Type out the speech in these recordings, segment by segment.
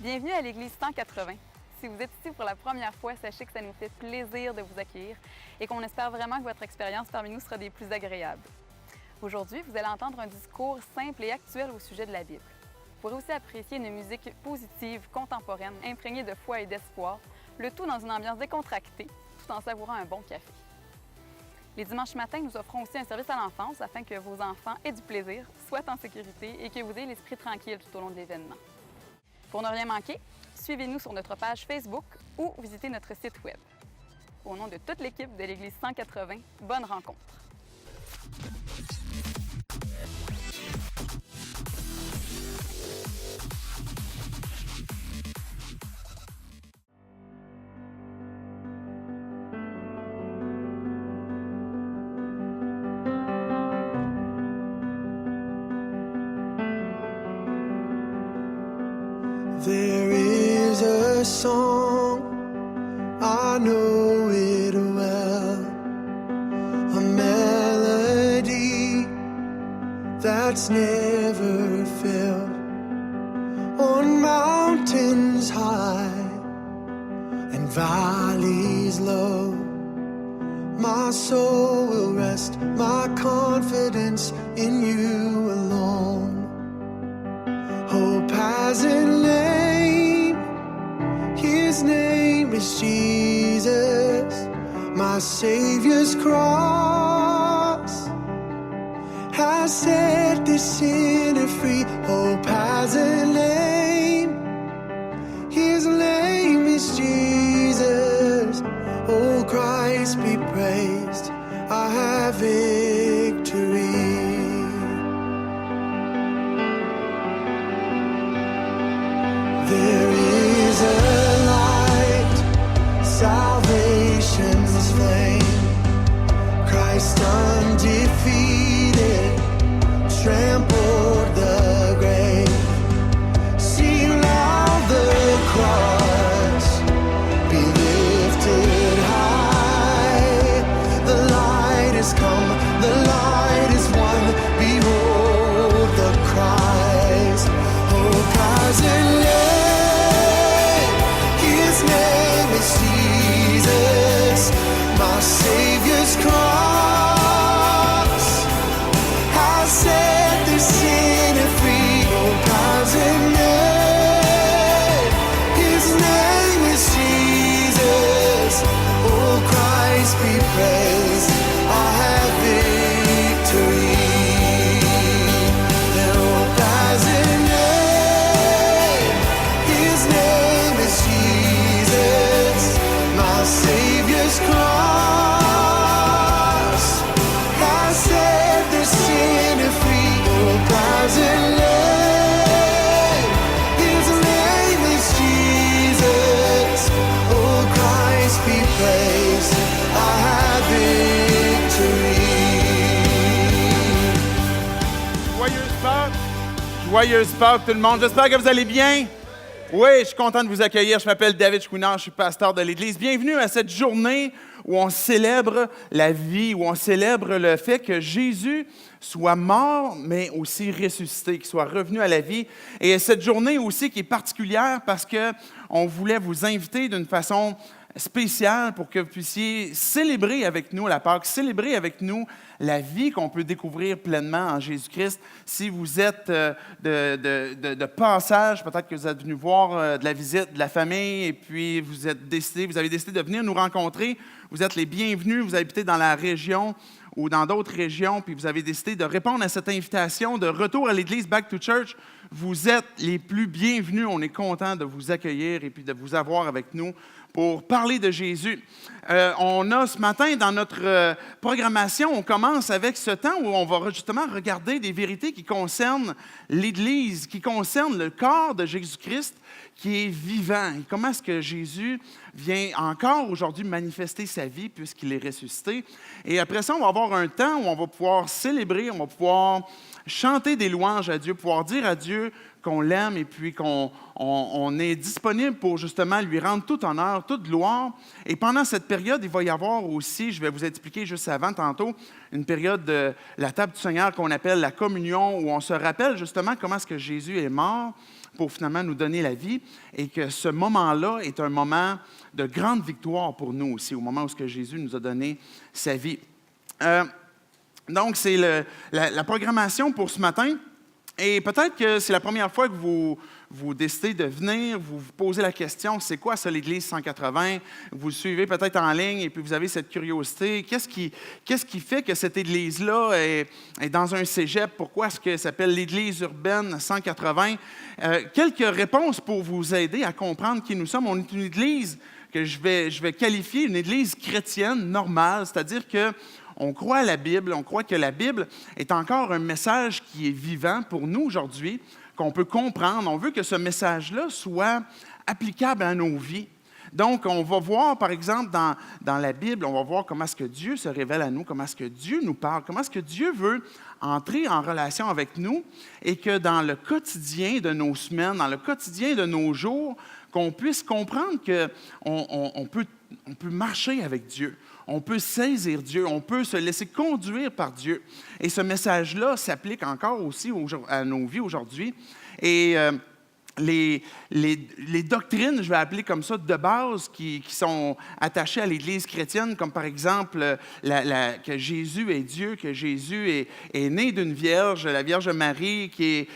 Bienvenue à l'Église 180. Si vous êtes ici pour la première fois, sachez que ça nous fait plaisir de vous accueillir et qu'on espère vraiment que votre expérience parmi nous sera des plus agréables. Aujourd'hui, vous allez entendre un discours simple et actuel au sujet de la Bible. Vous pourrez aussi apprécier une musique positive, contemporaine, imprégnée de foi et d'espoir, le tout dans une ambiance décontractée, tout en savourant un bon café. Les dimanches matins, nous offrons aussi un service à l'enfance afin que vos enfants aient du plaisir, soient en sécurité et que vous ayez l'esprit tranquille tout au long de l'événement. Pour ne rien manquer, suivez-nous sur notre page Facebook ou visitez notre site Web. Au nom de toute l'équipe de l'Église 180, bonne rencontre! There is a song, I know it well, a melody that's never failed. On mountains high and valleys low, my soul will rest, my confidence in you alone. Hope has a name, his name is Jesus. My Savior's cross has set the sinner free. Hope has a name, his name is Jesus. Oh, Christ be praised, I have victory. There is a light, salvation's flame, Christ undefeated, trampled the grave. See now the cross be lifted high. The light has come, the light is won. Behold the Christ. Hope has a name, his name is Jesus. My Savior's cross has set the sinner free. Hope has a name, his name is Jesus. Oh, Christ be praised, I have victory. And hope has a name, his name is Jesus. My Savior's cross has set the sinner free. Hope has a name, his name is Jesus. Oh, Christ be praised, I have victory. Joyeuse Pâques! Joyeuse Pâques tout le monde! J'espère que vous allez bien! Oui, je suis content de vous accueillir. Je m'appelle David Chouinard, je suis pasteur de l'Église. Bienvenue à cette journée où on célèbre la vie, où on célèbre le fait que Jésus soit mort, mais aussi ressuscité, qu'il soit revenu à la vie. Et cette journée aussi qui est particulière parce qu'on voulait vous inviter d'une façon spéciale pour que vous puissiez célébrer avec nous la Pâque, célébrer avec nous la vie qu'on peut découvrir pleinement en Jésus-Christ. Si vous êtes de passage, peut-être que vous êtes venu voir de la visite de la famille et puis vous avez décidé de venir nous rencontrer, vous êtes les bienvenus, vous habitez dans la région ou dans d'autres régions, puis vous avez décidé de répondre à cette invitation de retour à l'Église Back to Church, vous êtes les plus bienvenus. On est content de vous accueillir et puis de vous avoir avec nous pour parler de Jésus. On a ce matin dans notre programmation, on commence avec ce temps où on va justement regarder des vérités qui concernent l'Église, qui concernent le corps de Jésus-Christ qui est vivant. Et comment est-ce que Jésus vient encore aujourd'hui manifester sa vie puisqu'il est ressuscité. Et après ça, on va avoir un temps où on va pouvoir célébrer, on va pouvoir chanter des louanges à Dieu, pouvoir dire à Dieu qu'on l'aime et puis qu'on est disponible pour justement lui rendre tout honneur, toute gloire. Et pendant cette période, il va y avoir aussi, je vais vous expliquer juste avant tantôt, une période de la table du Seigneur qu'on appelle la communion, où on se rappelle justement comment est-ce que Jésus est mort pour finalement nous donner la vie et que ce moment-là est un moment de grande victoire pour nous aussi, au moment où ce que Jésus nous a donné sa vie. Donc, c'est la programmation pour ce matin. Et peut-être que c'est la première fois que vous décidez de venir, vous vous posez la question, c'est quoi ça l'Église 180? Vous le suivez peut-être en ligne et puis vous avez cette curiosité. Qu'est-ce qui fait que cette Église-là est dans un cégep? Pourquoi est-ce qu'elle s'appelle l'Église urbaine 180? Quelques réponses pour vous aider à comprendre qui nous sommes. On est une Église que je vais qualifier une Église chrétienne normale, c'est-à-dire que on croit à la Bible, on croit que la Bible est encore un message qui est vivant pour nous aujourd'hui, qu'on peut comprendre. On veut que ce message-là soit applicable à nos vies. Donc, on va voir, par exemple, dans la Bible, on va voir comment est-ce que Dieu se révèle à nous, comment est-ce que Dieu nous parle, comment est-ce que Dieu veut entrer en relation avec nous et que dans le quotidien de nos semaines, dans le quotidien de nos jours, qu'on puisse comprendre qu'on peut marcher avec Dieu. On peut saisir Dieu, on peut se laisser conduire par Dieu. Et ce message-là s'applique encore aussi à nos vies aujourd'hui. Et les doctrines, je vais appeler comme ça, de base, qui sont attachées à l'Église chrétienne, comme par exemple que Jésus est Dieu, que Jésus est né d'une vierge, la Vierge Marie, qui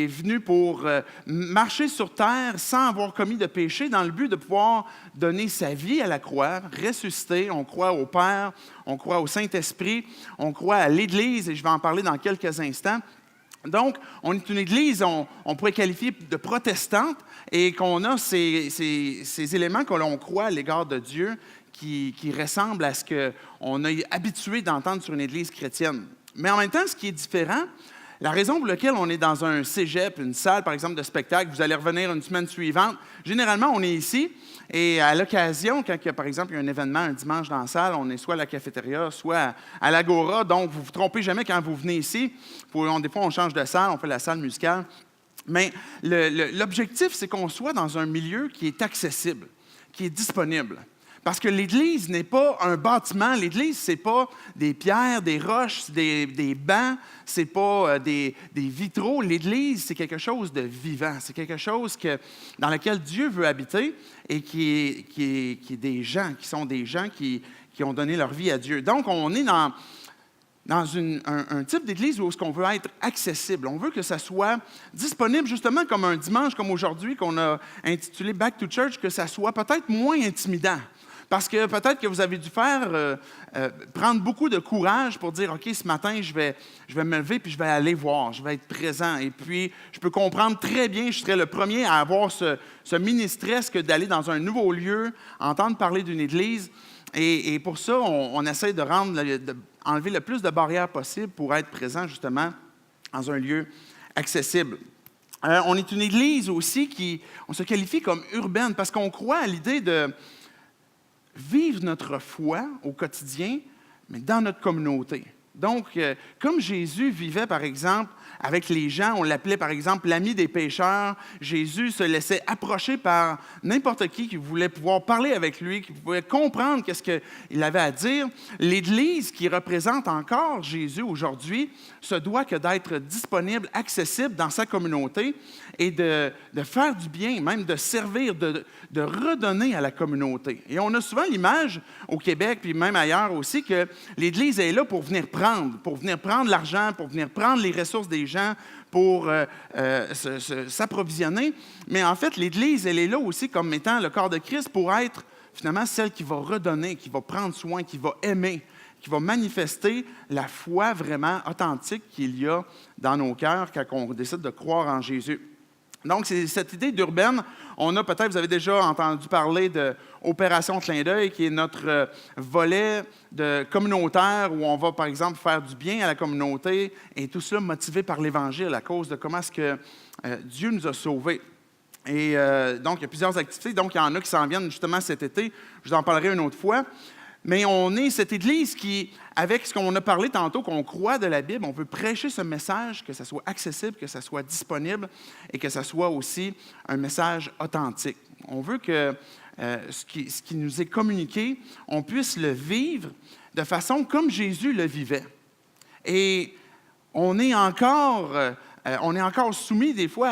est venue pour marcher sur terre sans avoir commis de péché, dans le but de pouvoir donner sa vie à la croix, ressusciter. On croit au Père, on croit au Saint-Esprit, on croit à l'Église, et je vais en parler dans quelques instants. Donc, on est une Église, on pourrait qualifier de protestante, et qu'on a ces éléments que l'on croit à l'égard de Dieu qui ressemblent à ce qu'on a habitué d'entendre sur une Église chrétienne. Mais en même temps, ce qui est différent, la raison pour laquelle on est dans un cégep, une salle, par exemple, de spectacle, vous allez revenir une semaine suivante, généralement, on est ici, et à l'occasion, quand, par exemple, il y a un événement un dimanche dans la salle, on est soit à la cafétéria, soit à l'Agora, donc vous ne vous trompez jamais quand vous venez ici. Des fois, on change de salle, on fait la salle musicale. Mais l'objectif, c'est qu'on soit dans un milieu qui est accessible, qui est disponible. Parce que l'Église n'est pas un bâtiment. L'Église, ce n'est pas des pierres, des roches, des bancs, ce n'est pas des vitraux. L'Église, c'est quelque chose de vivant. C'est quelque chose dans lequel Dieu veut habiter et qui est des gens, qui sont des gens qui ont donné leur vie à Dieu. Donc, on est dans un type d'église où on veut être accessible. On veut que ça soit disponible justement comme un dimanche, comme aujourd'hui, qu'on a intitulé « Back to Church », que ça soit peut-être moins intimidant. Parce que peut-être que vous avez dû prendre beaucoup de courage pour dire « OK, ce matin, je vais me lever puis je vais aller voir, je vais être présent. » Et puis, je peux comprendre très bien, je serais le premier à avoir ce mini-stress que d'aller dans un nouveau lieu, entendre parler d'une église. Et pour ça, on essaie enlever le plus de barrières possible pour être présent justement dans un lieu accessible. On est une église aussi on se qualifie comme urbaine parce qu'on croit à l'idée de vivre notre foi au quotidien, mais dans notre communauté. Donc, comme Jésus vivait, par exemple, avec les gens, on l'appelait, par exemple, l'ami des pécheurs. Jésus se laissait approcher par n'importe qui voulait pouvoir parler avec lui, qui pouvait comprendre qu'est-ce qu'il avait à dire. L'Église, qui représente encore Jésus aujourd'hui, se doit que d'être disponible, accessible dans sa communauté et de faire du bien, même de servir, de redonner à la communauté. Et on a souvent l'image au Québec, puis même ailleurs aussi, que l'Église est là pour venir prendre l'argent, pour venir prendre les ressources des gens, pour s'approvisionner. Mais en fait, l'Église, elle est là aussi comme étant le corps de Christ pour être finalement celle qui va redonner, qui va prendre soin, qui va aimer, qui va manifester la foi vraiment authentique qu'il y a dans nos cœurs quand on décide de croire en Jésus. Donc, c'est cette idée d'urbaine. Vous avez déjà entendu parler de Opération Clin d'œil, qui est notre volet communautaire où on va, par exemple, faire du bien à la communauté et tout cela motivé par l'Évangile à cause de comment est-ce que Dieu nous a sauvés. Et donc, il y a plusieurs activités. Donc, il y en a qui s'en viennent justement cet été. Je vous en parlerai une autre fois. Mais on est cette Église qui, avec ce qu'on a parlé tantôt, qu'on croit de la Bible, on veut prêcher ce message, que ça soit accessible, que ça soit disponible et que ça soit aussi un message authentique. On veut que ce qui nous est communiqué, on puisse le vivre de façon comme Jésus le vivait. Et on est encore on est encore soumis des fois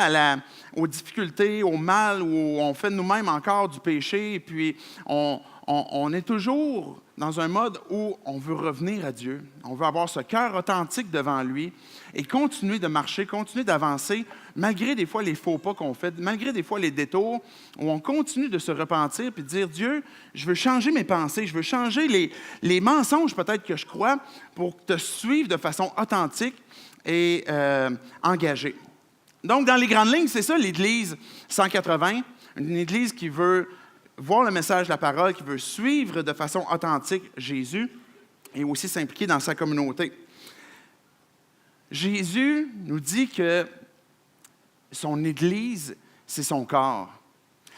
aux difficultés, au mal, où on fait de nous-mêmes encore du péché, et puis on est toujours dans un mode où on veut revenir à Dieu. On veut avoir ce cœur authentique devant lui et continuer de marcher, continuer d'avancer, malgré des fois les faux pas qu'on fait, malgré des fois les détours, où on continue de se repentir et de dire, Dieu, je veux changer mes pensées, je veux changer les mensonges peut-être que je crois pour te suivre de façon authentique et engagée. Donc, dans les grandes lignes, c'est ça l'Église 180, une Église qui veut voir le message de la parole, qui veut suivre de façon authentique Jésus et aussi s'impliquer dans sa communauté. Jésus nous dit que son Église, c'est son corps.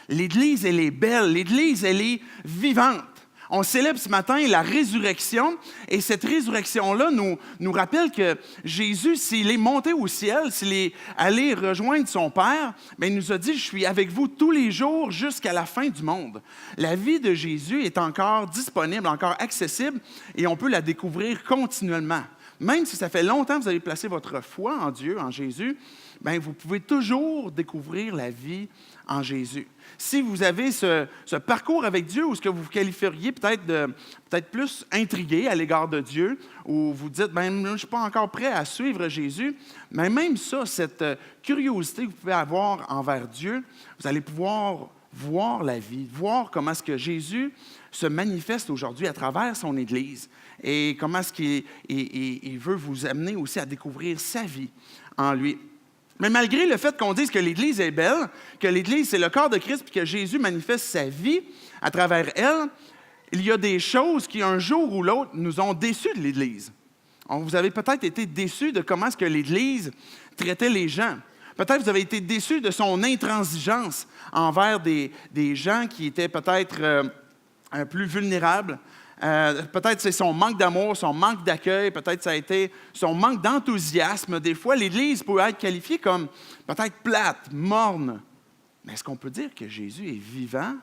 L'Église, elle est belle. L'Église, elle est vivante. On célèbre ce matin la résurrection, et cette résurrection-là nous rappelle que Jésus, s'il est monté au ciel, s'il est allé rejoindre son Père, bien, il nous a dit « Je suis avec vous tous les jours jusqu'à la fin du monde ». La vie de Jésus est encore disponible, encore accessible, et on peut la découvrir continuellement. Même si ça fait longtemps que vous avez placé votre foi en Dieu, en Jésus, bien, vous pouvez toujours découvrir la vie en Jésus. Si vous avez ce parcours avec Dieu, ou ce que vous vous qualifieriez peut-être plus intrigué à l'égard de Dieu, ou vous dites, ben, je ne suis pas encore prêt à suivre Jésus, mais même ça, cette curiosité que vous pouvez avoir envers Dieu, vous allez pouvoir voir la vie, voir comment est-ce que Jésus se manifeste aujourd'hui à travers son Église et comment est-ce qu'il veut vous amener aussi à découvrir sa vie en lui. Mais malgré le fait qu'on dise que l'Église est belle, que l'Église, c'est le corps de Christ, puis que Jésus manifeste sa vie à travers elle, il y a des choses qui, un jour ou l'autre, nous ont déçus de l'Église. Vous avez peut-être été déçus de comment est-ce que l'Église traitait les gens. Peut-être vous avez été déçus de son intransigeance envers des gens qui étaient peut-être plus vulnérables. Peut-être c'est son manque d'amour, son manque d'accueil, peut-être ça a été son manque d'enthousiasme. Des fois, l'Église peut être qualifiée comme peut-être plate, morne. Mais est-ce qu'on peut dire que Jésus est vivant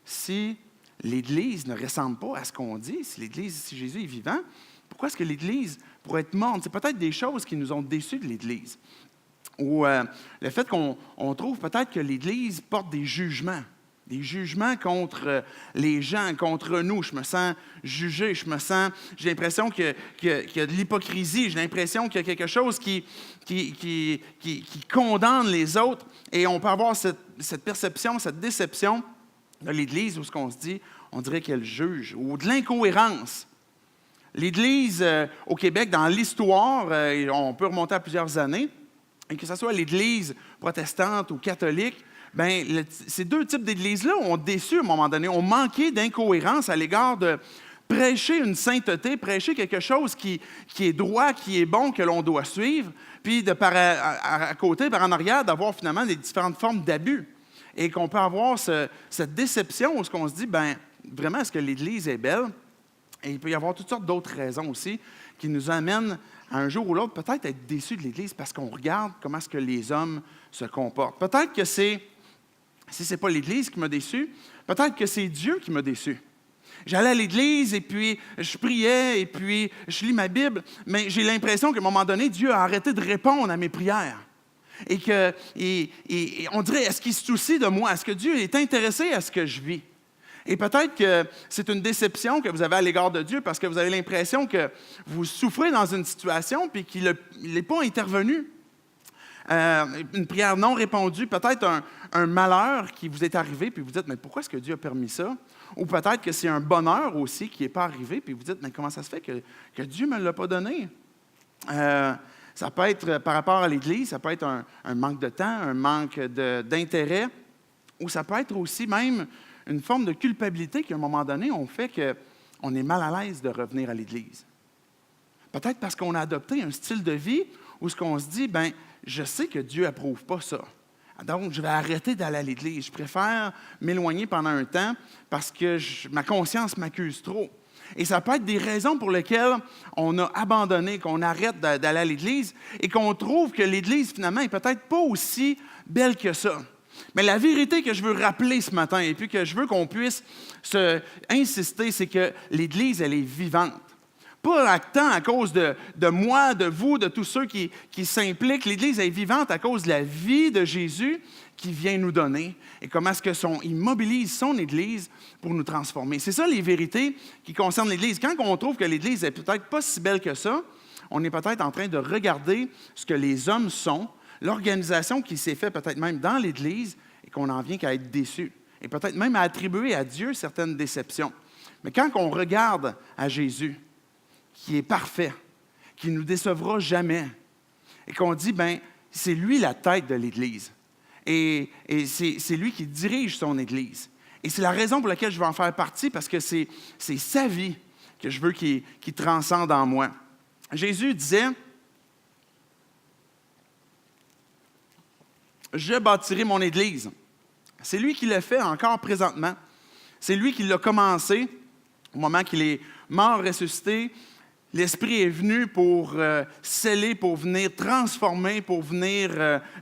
si l'Église ne ressemble pas à ce qu'on dit? Si Jésus est vivant, pourquoi est-ce que l'Église pourrait être morne? C'est peut-être des choses qui nous ont déçus de l'Église. Ou le fait qu'on trouve peut-être que l'Église porte des jugements contre les gens, contre nous. Je me sens jugé, j'ai l'impression qu'il y a de l'hypocrisie, j'ai l'impression qu'il y a quelque chose qui condamne les autres. Et on peut avoir cette perception, cette déception de l'Église où ce qu'on se dit, on dirait qu'elle juge, ou de l'incohérence. L'Église au Québec, dans l'histoire, on peut remonter à plusieurs années, et que ce soit l'Église protestante ou catholique, bien, ces deux types d'églises-là ont déçu à un moment donné, ont manqué d'incohérence à l'égard de prêcher une sainteté, prêcher quelque chose qui est droit, qui est bon, que l'on doit suivre, puis à côté, par en arrière, d'avoir finalement des différentes formes d'abus. Et qu'on peut avoir cette déception où on se dit, bien, vraiment, est-ce que l'Église est belle? Et il peut y avoir toutes sortes d'autres raisons aussi qui nous amènent à un jour ou l'autre peut-être être déçus de l'Église parce qu'on regarde comment est-ce que les hommes se comportent. Peut-être que si ce n'est pas l'Église qui m'a déçu, peut-être que c'est Dieu qui m'a déçu. J'allais à l'Église et puis je priais et puis je lis ma Bible, mais j'ai l'impression qu'à un moment donné, Dieu a arrêté de répondre à mes prières. Et on dirait, est-ce qu'il se soucie de moi? Est-ce que Dieu est intéressé à ce que je vis? Et peut-être que c'est une déception que vous avez à l'égard de Dieu parce que vous avez l'impression que vous souffrez dans une situation puis qu'il n'est pas intervenu. Une prière non répondue, peut-être un malheur qui vous est arrivé puis vous dites, mais pourquoi est-ce que Dieu a permis ça? Ou peut-être que c'est un bonheur aussi qui n'est pas arrivé puis vous dites, mais comment ça se fait que Dieu ne me l'a pas donné? Ça peut être par rapport à l'Église, ça peut être un manque de temps, un manque d'intérêt, ou ça peut être aussi même une forme de culpabilité qu'à un moment donné, on fait qu'on est mal à l'aise de revenir à l'Église. Peut-être parce qu'on a adopté un style de vie où ce qu'on se dit, bien, je sais que Dieu n'approuve pas ça. Donc, je vais arrêter d'aller à l'Église. Je préfère m'éloigner pendant un temps parce que ma conscience m'accuse trop. Et ça peut être des raisons pour lesquelles on a abandonné, qu'on arrête d'aller à l'Église et qu'on trouve que l'Église, finalement, n'est peut-être pas aussi belle que ça. Mais la vérité que je veux rappeler ce matin et puis que je veux qu'on puisse insister, c'est que l'Église, elle est vivante. Pas tant à cause de moi, de vous, de tous ceux qui s'impliquent. L'Église est vivante à cause de la vie de Jésus qui vient nous donner et comment est-ce qu'il mobilise son Église pour nous transformer. C'est ça les vérités qui concernent l'Église. Quand on trouve que l'Église est peut-être pas si belle que ça, on est peut-être en train de regarder ce que les hommes sont, l'organisation qui s'est faite peut-être même dans l'Église et qu'on en vient qu'à être déçu et peut-être même à attribuer à Dieu certaines déceptions. Mais quand on regarde à Jésus, qui est parfait, qui ne nous décevra jamais, et qu'on dit, bien, c'est lui la tête de l'Église. Et c'est lui qui dirige son Église. Et c'est la raison pour laquelle je veux en faire partie, parce que c'est sa vie que je veux qu'il transcende en moi. Jésus disait, « Je bâtirai mon Église. » C'est lui qui le fait encore présentement. C'est lui qui l'a commencé au moment qu'il est mort, ressuscité. L'Esprit est venu pour sceller, pour venir transformer, pour venir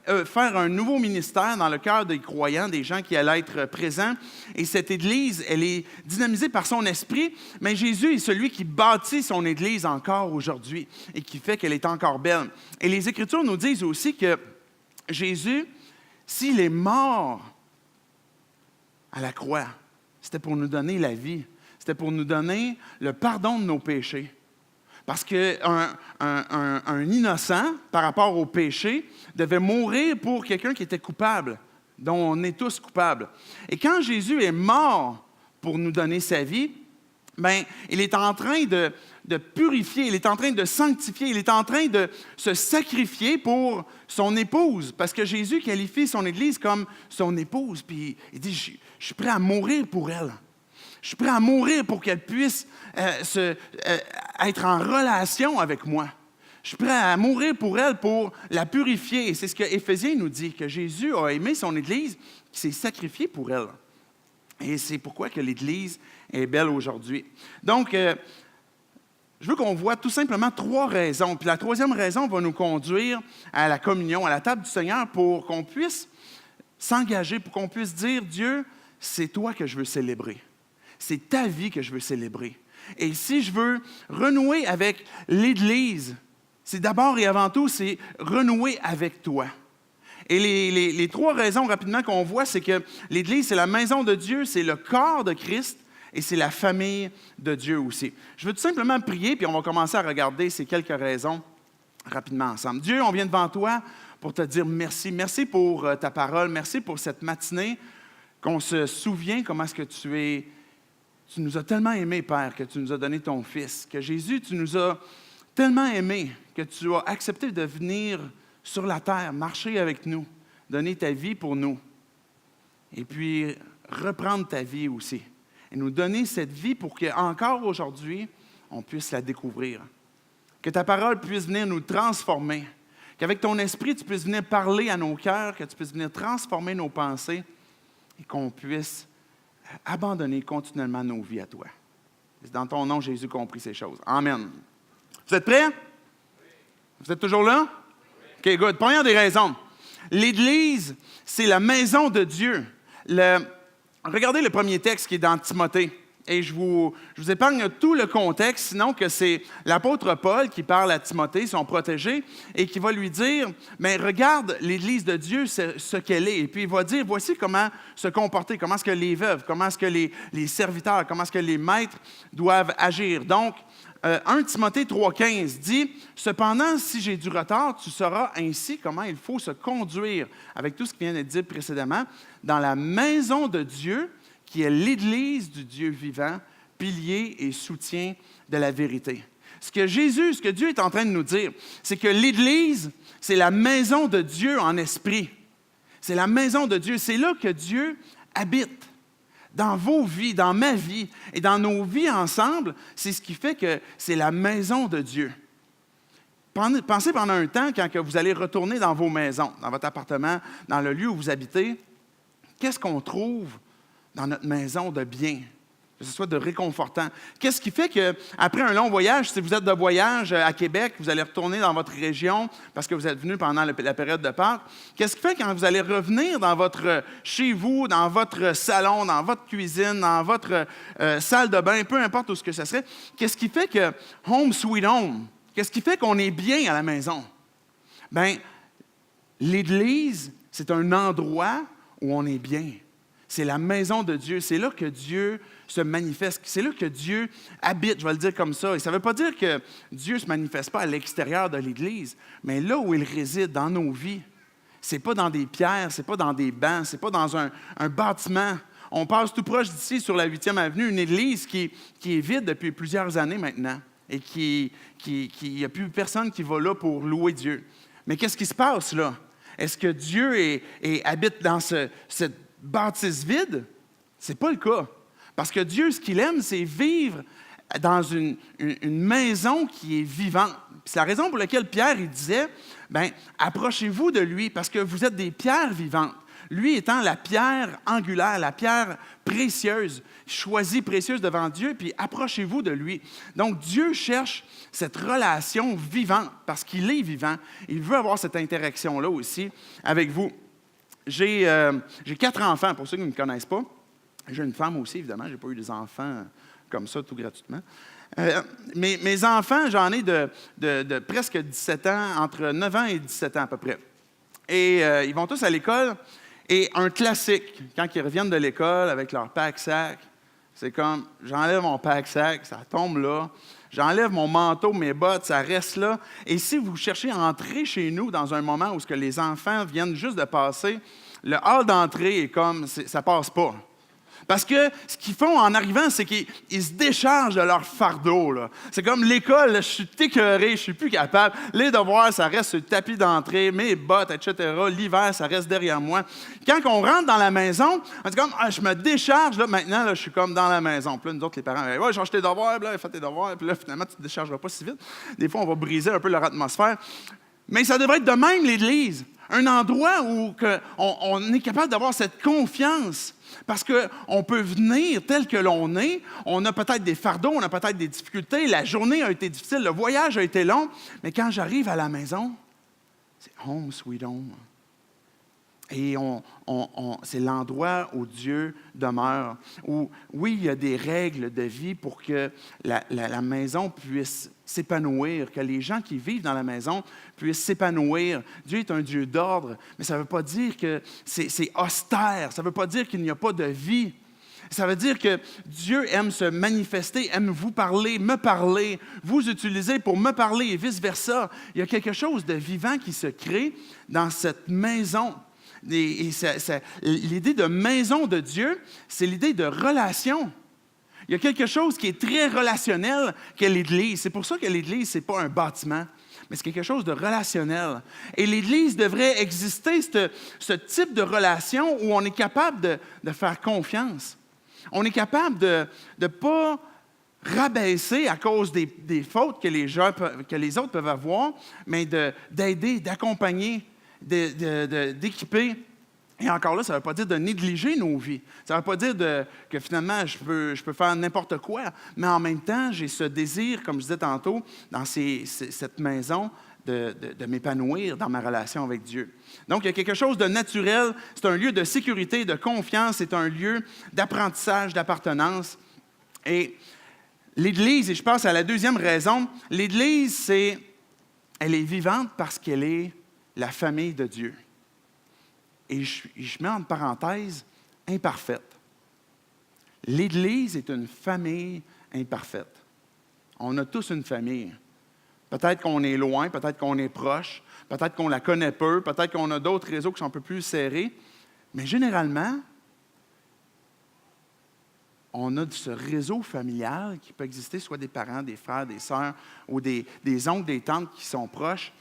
faire un nouveau ministère dans le cœur des croyants, des gens qui allaient être présents. Et cette Église, elle est dynamisée par son Esprit, mais Jésus est celui qui bâtit son Église encore aujourd'hui et qui fait qu'elle est encore belle. Et les Écritures nous disent aussi que Jésus, s'il est mort à la croix, c'était pour nous donner la vie. C'était pour nous donner le pardon de nos péchés. Parce qu'un innocent, par rapport au péché, devait mourir pour quelqu'un qui était coupable, dont on est tous coupables. Et quand Jésus est mort pour nous donner sa vie, bien, il est en train de purifier, il est en train de sanctifier, il est en train de se sacrifier pour son épouse. Parce que Jésus qualifie son Église comme son épouse. Puis il dit, je suis prêt à mourir pour elle. Je suis prêt à mourir pour qu'elle puisse être en relation avec moi. Je suis prêt à mourir pour elle, pour la purifier. Et c'est ce que Éphésiens nous dit, que Jésus a aimé son Église, qui s'est sacrifié pour elle. Et c'est pourquoi que l'Église est belle aujourd'hui. Donc, je veux qu'on voit tout simplement 3 raisons. Puis la 3e raison va nous conduire à la communion, à la table du Seigneur, pour qu'on puisse s'engager, pour qu'on puisse dire, Dieu, c'est toi que je veux célébrer. C'est ta vie que je veux célébrer. Et si je veux renouer avec l'Église, c'est d'abord et avant tout, c'est renouer avec toi. Et les 3 raisons rapidement qu'on voit, c'est que l'Église, c'est la maison de Dieu, c'est le corps de Christ et c'est la famille de Dieu aussi. Je veux tout simplement prier, puis on va commencer à regarder ces quelques raisons rapidement ensemble. Dieu, on vient devant toi pour te dire merci. Merci pour ta parole. Merci pour cette matinée qu'on se souvient comment est-ce que tu nous as tellement aimés, Père, que tu nous as donné ton Fils. Que Jésus, tu nous as tellement aimés que tu as accepté de venir sur la terre, marcher avec nous, donner ta vie pour nous. Et puis, reprendre ta vie aussi. Et nous donner cette vie pour qu'encore aujourd'hui, on puisse la découvrir. Que ta parole puisse venir nous transformer. Qu'avec ton esprit, tu puisses venir parler à nos cœurs, que tu puisses venir transformer nos pensées et qu'on puisse abandonner continuellement nos vies à toi. C'est dans ton nom, Jésus, qu'on prie ces choses. Amen. Vous êtes prêts? Vous êtes toujours là? OK, good. Première des raisons. L'Église, c'est la maison de Dieu. Regardez le premier texte qui est dans Timothée. Et je vous épargne tout le contexte, sinon que c'est l'apôtre Paul qui parle à Timothée, son protégé, et qui va lui dire, mais regarde l'Église de Dieu, ce qu'elle est. Et puis il va dire, voici comment se comporter, comment est-ce que les veuves, comment est-ce que les serviteurs, comment est-ce que les maîtres doivent agir. Donc, 1 Timothée 3,15 dit, « Cependant, si j'ai du retard, tu sauras ainsi comment il faut se conduire, avec tout ce qui vient d'être dit précédemment, dans la maison de Dieu, qui est l'Église du Dieu vivant, pilier et soutien de la vérité. » Ce que Dieu est en train de nous dire, c'est que l'Église, c'est la maison de Dieu en esprit. C'est la maison de Dieu. C'est là que Dieu habite. Dans vos vies, dans ma vie et dans nos vies ensemble, c'est ce qui fait que c'est la maison de Dieu. Pensez pendant un temps, quand vous allez retourner dans vos maisons, dans votre appartement, dans le lieu où vous habitez, qu'est-ce qu'on trouve dans notre maison de bien? que ce soit de réconfortant. Qu'est-ce qui fait qu'après un long voyage, si vous êtes de voyage à Québec, vous allez retourner dans votre région parce que vous êtes venu pendant la période de Pâques, qu'est-ce qui fait quand vous allez revenir dans chez vous, dans votre salon, dans votre cuisine, dans votre salle de bain, peu importe où ce que ce serait, qu'est-ce qui fait que home sweet home, qu'est-ce qui fait qu'on est bien à la maison? Bien, l'Église, c'est un endroit où on est bien. C'est la maison de Dieu. C'est là que Dieu se manifeste. C'est là que Dieu habite, je vais le dire comme ça. Et ça ne veut pas dire que Dieu ne se manifeste pas à l'extérieur de l'Église, mais là où il réside, dans nos vies. Ce n'est pas dans des pierres, ce n'est pas dans des bancs, ce n'est pas dans un bâtiment. On passe tout proche d'ici, sur la 8e avenue, une église qui est vide depuis plusieurs années maintenant et il n'y a plus personne qui va là pour louer Dieu. Mais qu'est-ce qui se passe là? Est-ce que Dieu habite dans cette bâtisse vide? Ce n'est pas le cas. Parce que Dieu, ce qu'il aime, c'est vivre dans une maison qui est vivante. C'est la raison pour laquelle Pierre, il disait, bien, approchez-vous de lui parce que vous êtes des pierres vivantes. Lui étant la pierre angulaire, la pierre précieuse, choisie, précieuse devant Dieu, puis approchez-vous de lui. Donc, Dieu cherche cette relation vivante parce qu'il est vivant. Il veut avoir cette interaction-là aussi avec vous. J'ai 4 enfants, pour ceux qui ne me connaissent pas. J'ai une femme aussi, évidemment. Je n'ai pas eu des enfants comme ça, tout gratuitement. Mes enfants, j'en ai de presque 17 ans, entre 9 ans et 17 ans à peu près. Et ils vont tous à l'école. Et un classique, quand ils reviennent de l'école avec leur pack-sac, c'est comme, j'enlève mon pack-sac, ça tombe là. J'enlève mon manteau, mes bottes, ça reste là. Et si vous cherchez à entrer chez nous dans un moment où les enfants viennent juste de passer, le hall d'entrée est comme, ça passe pas. Parce que ce qu'ils font en arrivant, c'est qu'ils se déchargent de leur fardeau. Là. C'est comme l'école, là, je suis écœuré, je ne suis plus capable. Les devoirs, ça reste sur le tapis d'entrée, mes bottes, etc. L'hiver, ça reste derrière moi. Quand on rentre dans la maison, on dit comme, je me décharge, là, maintenant, là, je suis comme dans la maison. Puis là, nous autres, les parents, ouais, change tes devoirs, là, fais tes devoirs. Puis là, finalement, tu ne te déchargeras pas si vite. Des fois, on va briser un peu leur atmosphère. Mais ça devrait être de même, l'Église. Un endroit où on est capable d'avoir cette confiance. Parce qu'on peut venir tel que l'on est. On a peut-être des fardeaux, on a peut-être des difficultés. La journée a été difficile, le voyage a été long. Mais quand j'arrive à la maison, c'est home sweet home. Et c'est l'endroit où Dieu demeure. Où, oui, il y a des règles de vie pour que la maison puisse s'épanouir, que les gens qui vivent dans la maison puissent s'épanouir. Dieu est un Dieu d'ordre, mais ça ne veut pas dire que c'est austère. Ça ne veut pas dire qu'il n'y a pas de vie. Ça veut dire que Dieu aime se manifester, aime vous parler, me parler, vous utiliser pour me parler et vice-versa. Il y a quelque chose de vivant qui se crée dans cette maison. Et l'idée de maison de Dieu, c'est l'idée de relation. Il y a quelque chose qui est très relationnel qu'est l'Église. C'est pour ça que l'Église, ce n'est pas un bâtiment, mais c'est quelque chose de relationnel. Et l'Église devrait exister, ce type de relation où on est capable de faire confiance. On est capable de ne pas rabaisser à cause des fautes que les autres peuvent avoir, mais d'aider, d'accompagner, d'équiper. Et encore là, ça ne veut pas dire de négliger nos vies. Ça ne veut pas dire que finalement, je peux faire n'importe quoi. Mais en même temps, j'ai ce désir, comme je disais tantôt, dans cette maison, de m'épanouir dans ma relation avec Dieu. Donc, il y a quelque chose de naturel. C'est un lieu de sécurité, de confiance. C'est un lieu d'apprentissage, d'appartenance. Et l'Église, et je passe à la deuxième raison, l'Église, elle est vivante parce qu'elle est la famille de Dieu. Et je mets en parenthèse, imparfaite. L'Église est une famille imparfaite. On a tous une famille. Peut-être qu'on est loin, peut-être qu'on est proche, peut-être qu'on la connaît peu, peut-être qu'on a d'autres réseaux qui sont un peu plus serrés. Mais généralement, on a ce réseau familial qui peut exister, soit des parents, des frères, des sœurs, ou des oncles, des tantes qui sont proches.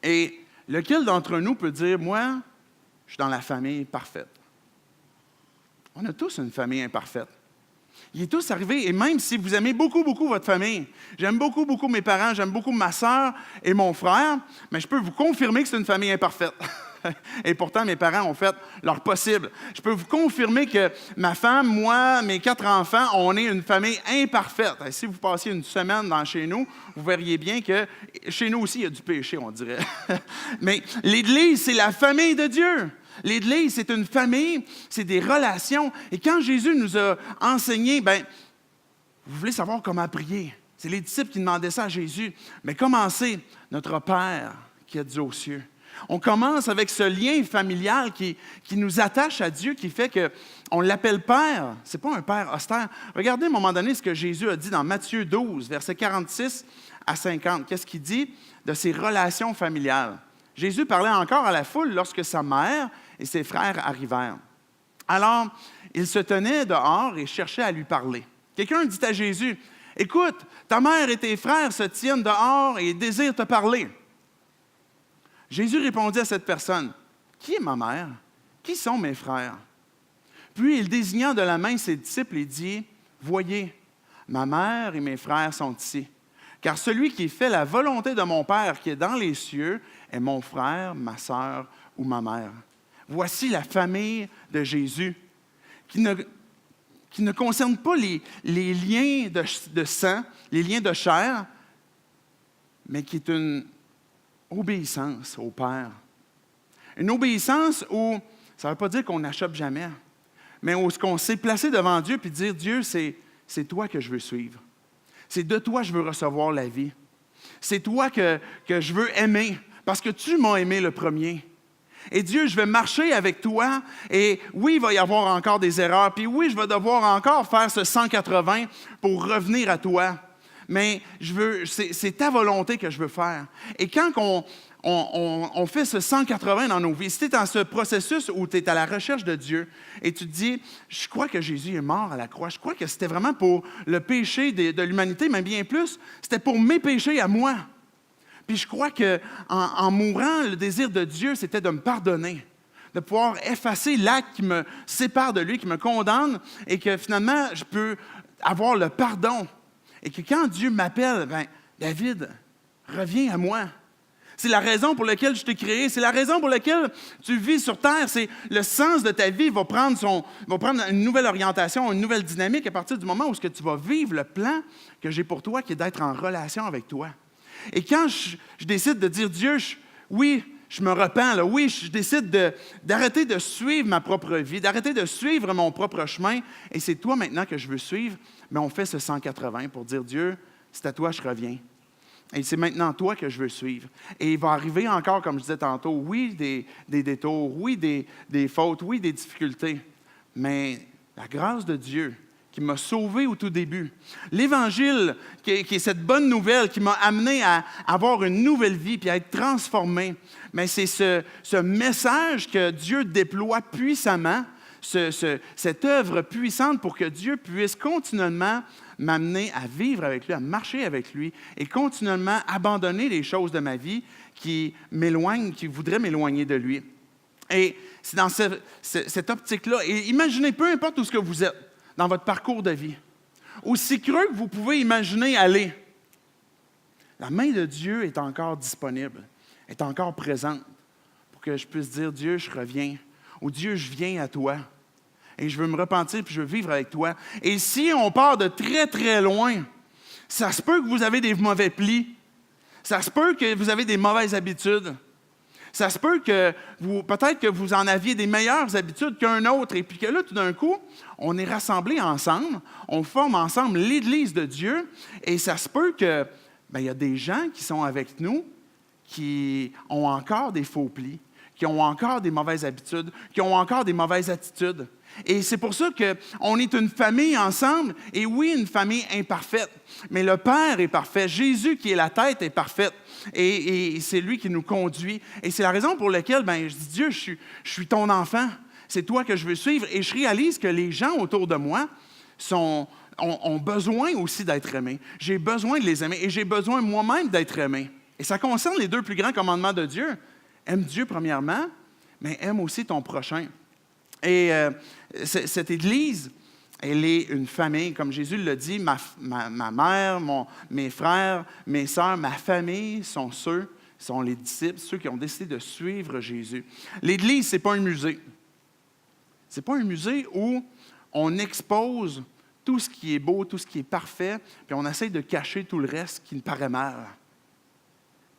Et lequel d'entre nous peut dire, moi, je suis dans la famille parfaite? On a tous une famille imparfaite. Il est tous arrivé, et même si vous aimez beaucoup, beaucoup votre famille, j'aime beaucoup, beaucoup mes parents, j'aime beaucoup ma sœur et mon frère, mais je peux vous confirmer que c'est une famille imparfaite. Et pourtant, mes parents ont fait leur possible. Je peux vous confirmer que ma femme, moi, mes 4 enfants, on est une famille imparfaite. Et si vous passiez une semaine chez nous, vous verriez bien que chez nous aussi, il y a du péché, on dirait. Mais l'Église, c'est la famille de Dieu. L'Église, c'est une famille, c'est des relations. Et quand Jésus nous a enseigné, vous voulez savoir comment prier. C'est les disciples qui demandaient ça à Jésus. Mais commencez, notre Père qui êtes aux cieux. On commence avec ce lien familial qui nous attache à Dieu, qui fait qu'on l'appelle Père. Ce n'est pas un Père austère. Regardez à un moment donné ce que Jésus a dit dans Matthieu 12, versets 46 à 50. Qu'est-ce qu'il dit de ses relations familiales? Jésus parlait encore à la foule lorsque sa mère et ses frères arrivèrent. Alors, il se tenait dehors et cherchait à lui parler. Quelqu'un dit à Jésus, « Écoute, ta mère et tes frères se tiennent dehors et désirent te parler. » Jésus répondit à cette personne, « Qui est ma mère? Qui sont mes frères? » Puis il désigna de la main ses disciples et dit, « Voyez, ma mère et mes frères sont ici. Car celui qui fait la volonté de mon Père qui est dans les cieux est mon frère, ma sœur ou ma mère. » Voici la famille de Jésus qui ne concerne pas les liens de sang, les liens de chair, mais qui est une obéissance au Père. Une obéissance où, ça ne veut pas dire qu'on n'achoppe jamais, mais où on s'est placé devant Dieu et dire, Dieu, c'est toi que je veux suivre. C'est de toi que je veux recevoir la vie. C'est toi que je veux aimer, parce que tu m'as aimé le premier. Et Dieu, je vais marcher avec toi, et oui, il va y avoir encore des erreurs, puis oui, je vais devoir encore faire ce 180 pour revenir à toi. Mais c'est ta volonté que je veux faire. Et quand on fait ce 180 dans nos vies, si tu es dans ce processus où tu es à la recherche de Dieu et tu te dis, je crois que Jésus est mort à la croix, je crois que c'était vraiment pour le péché de l'humanité, mais bien plus, c'était pour mes péchés à moi. Puis je crois qu'en mourant, le désir de Dieu, c'était de me pardonner, de pouvoir effacer l'acte qui me sépare de lui, qui me condamne, et que finalement, je peux avoir le pardon. Et que quand Dieu m'appelle, David, reviens à moi. C'est la raison pour laquelle je t'ai créé. C'est la raison pour laquelle tu vis sur terre. C'est le sens de ta vie va prendre une nouvelle orientation, une nouvelle dynamique à partir du moment où tu vas vivre le plan que j'ai pour toi, qui est d'être en relation avec toi. Et quand je décide de dire, Dieu, oui, je me repens, là, oui, je décide d'arrêter de suivre ma propre vie, d'arrêter de suivre mon propre chemin, et c'est toi maintenant que je veux suivre, mais on fait ce 180 pour dire, Dieu, c'est à toi, je reviens. Et c'est maintenant toi que je veux suivre. Et il va arriver encore, comme je disais tantôt, oui, des détours, oui, des fautes, oui, des difficultés, mais la grâce de Dieu qui m'a sauvé au tout début, l'Évangile qui est cette bonne nouvelle qui m'a amené à avoir une nouvelle vie puis à être transformé, mais c'est ce message que Dieu déploie puissamment, cette œuvre puissante pour que Dieu puisse continuellement m'amener à vivre avec lui, à marcher avec lui et continuellement abandonner les choses de ma vie qui voudraient m'éloigner de lui. Et c'est dans cette optique-là. Et imaginez, peu importe où ce que vous êtes dans votre parcours de vie, aussi creux que vous pouvez imaginer aller, la main de Dieu est encore disponible, est encore présente pour que je puisse dire, Dieu, je reviens, ou Dieu, je viens à toi, et je veux me repentir, puis je veux vivre avec toi. Et si on part de très, très loin, ça se peut que vous avez des mauvais plis, ça se peut que vous avez des mauvaises habitudes, ça se peut que peut-être que vous en aviez des meilleures habitudes qu'un autre, et puis que là, tout d'un coup, on est rassemblés ensemble, on forme ensemble l'Église de Dieu, et ça se peut que, il y a des gens qui sont avec nous qui ont encore des faux plis, qui ont encore des mauvaises habitudes, qui ont encore des mauvaises attitudes. Et c'est pour ça qu'on est une famille ensemble, et oui, une famille imparfaite, mais le Père est parfait, Jésus qui est la tête est parfaite, et c'est lui qui nous conduit. Et c'est la raison pour laquelle je dis, Dieu, je suis ton enfant, c'est toi que je veux suivre, et je réalise que les gens autour de moi ont besoin aussi d'être aimés. J'ai besoin de les aimer, et j'ai besoin moi-même d'être aimé. Et ça concerne les 2 plus grands commandements de Dieu. Aime Dieu premièrement, mais aime aussi ton prochain. Et cette Église, elle est une famille, comme Jésus l'a dit, ma mère, mes frères, mes sœurs, ma famille sont ceux sont les disciples, ceux qui ont décidé de suivre Jésus. L'Église, ce n'est pas un musée. Ce n'est pas un musée où on expose tout ce qui est beau, tout ce qui est parfait, puis on essaie de cacher tout le reste qui nous paraît mal.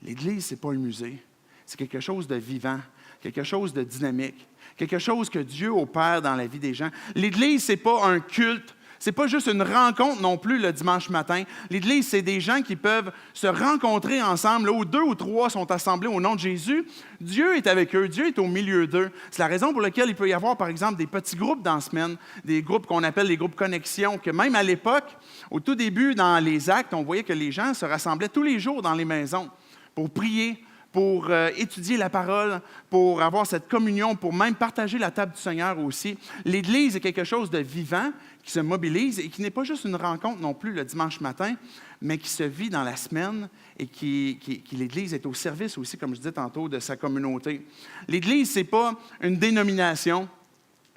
L'Église, ce n'est pas un musée. C'est quelque chose de vivant, quelque chose de dynamique, quelque chose que Dieu opère dans la vie des gens. L'Église, ce n'est pas un culte. Ce n'est pas juste une rencontre non plus le dimanche matin. L'Église, c'est des gens qui peuvent se rencontrer ensemble, là où 2 ou 3 sont assemblés au nom de Jésus. Dieu est avec eux, Dieu est au milieu d'eux. C'est la raison pour laquelle il peut y avoir, par exemple, des petits groupes dans la semaine, des groupes qu'on appelle les groupes connexion, que même à l'époque, au tout début, dans les actes, on voyait que les gens se rassemblaient tous les jours dans les maisons pour prier, pour étudier la parole, pour avoir cette communion, pour même partager la table du Seigneur aussi. L'Église est quelque chose de vivant, qui se mobilise et qui n'est pas juste une rencontre non plus le dimanche matin, mais qui se vit dans la semaine et qui l'Église est au service aussi, comme je disais tantôt, de sa communauté. L'Église, ce n'est pas une dénomination.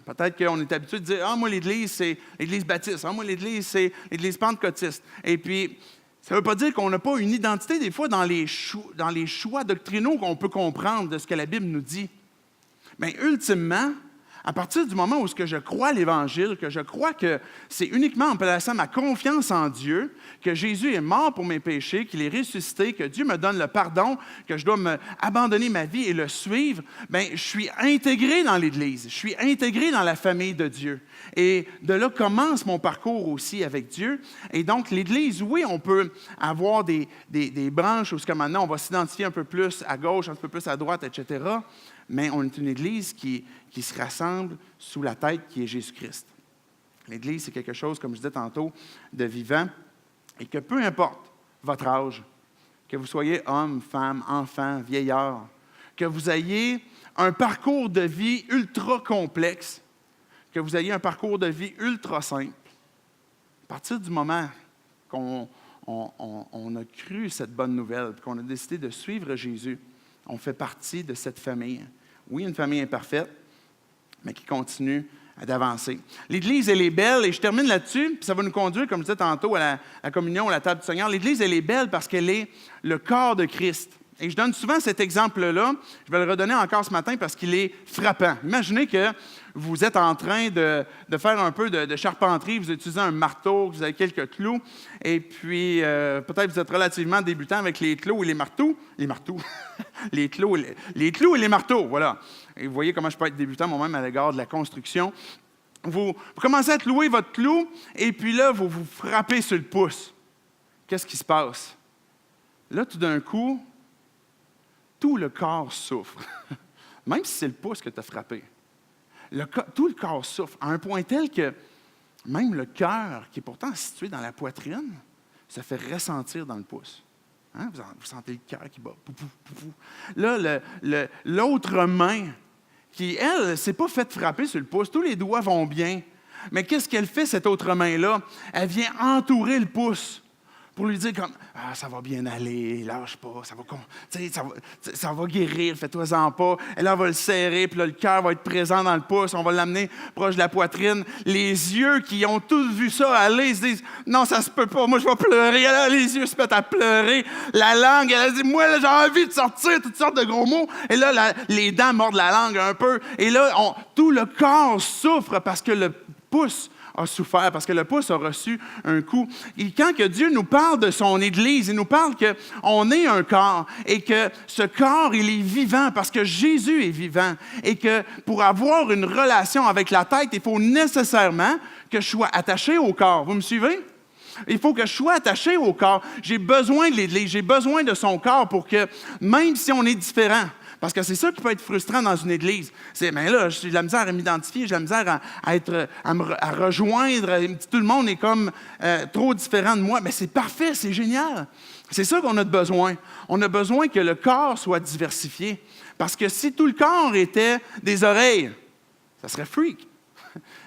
Peut-être qu'on est habitué de dire « Ah, moi, l'Église, c'est l'Église baptiste. Ah, moi, l'Église, c'est l'Église pentecôtiste. » Et puis, ça ne veut pas dire qu'on n'a pas une identité, des fois, dans les choix doctrinaux qu'on peut comprendre de ce que la Bible nous dit. Mais ultimement, à partir du moment où je crois à l'Évangile, que je crois que c'est uniquement en plaçant ma confiance en Dieu, que Jésus est mort pour mes péchés, qu'il est ressuscité, que Dieu me donne le pardon, que je dois abandonner ma vie et le suivre, bien, je suis intégré dans l'Église, je suis intégré dans la famille de Dieu. Et de là commence mon parcours aussi avec Dieu. Et donc, l'Église, oui, on peut avoir des branches où maintenant on va s'identifier un peu plus à gauche, un peu plus à droite, etc., mais on est une Église qui se rassemble sous la tête qui est Jésus-Christ. L'Église, c'est quelque chose, comme je disais tantôt, de vivant et que peu importe votre âge, que vous soyez homme, femme, enfant, vieillard, que vous ayez un parcours de vie ultra complexe, que vous ayez un parcours de vie ultra simple, à partir du moment qu'on a cru cette bonne nouvelle, qu'on a décidé de suivre Jésus, on fait partie de cette famille. Oui, une famille imparfaite, mais qui continue d'avancer. L'Église, elle est belle, et je termine là-dessus, puis ça va nous conduire, comme je disais tantôt, à la communion, à la table du Seigneur. L'Église, elle est belle parce qu'elle est le corps de Christ. Et je donne souvent cet exemple-là. Je vais le redonner encore ce matin parce qu'il est frappant. Imaginez que vous êtes en train de faire un peu de charpenterie, vous utilisez un marteau, vous avez quelques clous, et puis peut-être vous êtes relativement débutant avec les clous et les marteaux. Les clous et les marteaux, voilà. Et vous voyez comment je peux être débutant moi-même à l'égard de la construction. Vous commencez à clouer votre clou, et puis là, vous vous frappez sur le pouce. Qu'est-ce qui se passe? Là, tout d'un coup, tout le corps souffre. Même si c'est le pouce que tu as frappé. Tout le corps souffre à un point tel que même le cœur, qui est pourtant situé dans la poitrine, se fait ressentir dans le pouce. Hein? Vous sentez le cœur qui bat. Pou, pou, pou, pou. Là, l'autre main, qui, elle, ne s'est pas faite frapper sur le pouce. Tous les doigts vont bien. Mais qu'est-ce qu'elle fait, cette autre main-là? Elle vient entourer le pouce pour lui dire comme « Ah, ça va bien aller, lâche pas, ça va guérir, fais-toi-en pas. » Et là, elle va le serrer, puis là, le cœur va être présent dans le pouce, on va l'amener proche de la poitrine. Les yeux qui ont tous vu ça aller, ils se disent « Non, ça se peut pas, moi je vais pleurer. » Là, les yeux se mettent à pleurer. La langue, elle dit « Moi, là, j'ai envie de sortir toutes sortes de gros mots. » Et là, les dents mordent la langue un peu. Et là, tout le corps souffre parce que le pouce a souffert, parce que le pouce a reçu un coup. Et quand que Dieu nous parle de son Église, il nous parle qu'on est un corps et que ce corps, il est vivant parce que Jésus est vivant et que pour avoir une relation avec la tête, il faut nécessairement que je sois attaché au corps. Vous me suivez? Il faut que je sois attaché au corps. J'ai besoin de l'Église, j'ai besoin de son corps pour que, même si on est différent, parce que c'est ça qui peut être frustrant dans une église. Mais là, j'ai de la misère à m'identifier, j'ai de la misère à rejoindre. Tout le monde est comme trop différent de moi. Mais c'est parfait, c'est génial. C'est ça qu'on a besoin. On a besoin que le corps soit diversifié. Parce que si tout le corps était des oreilles, ça serait freak.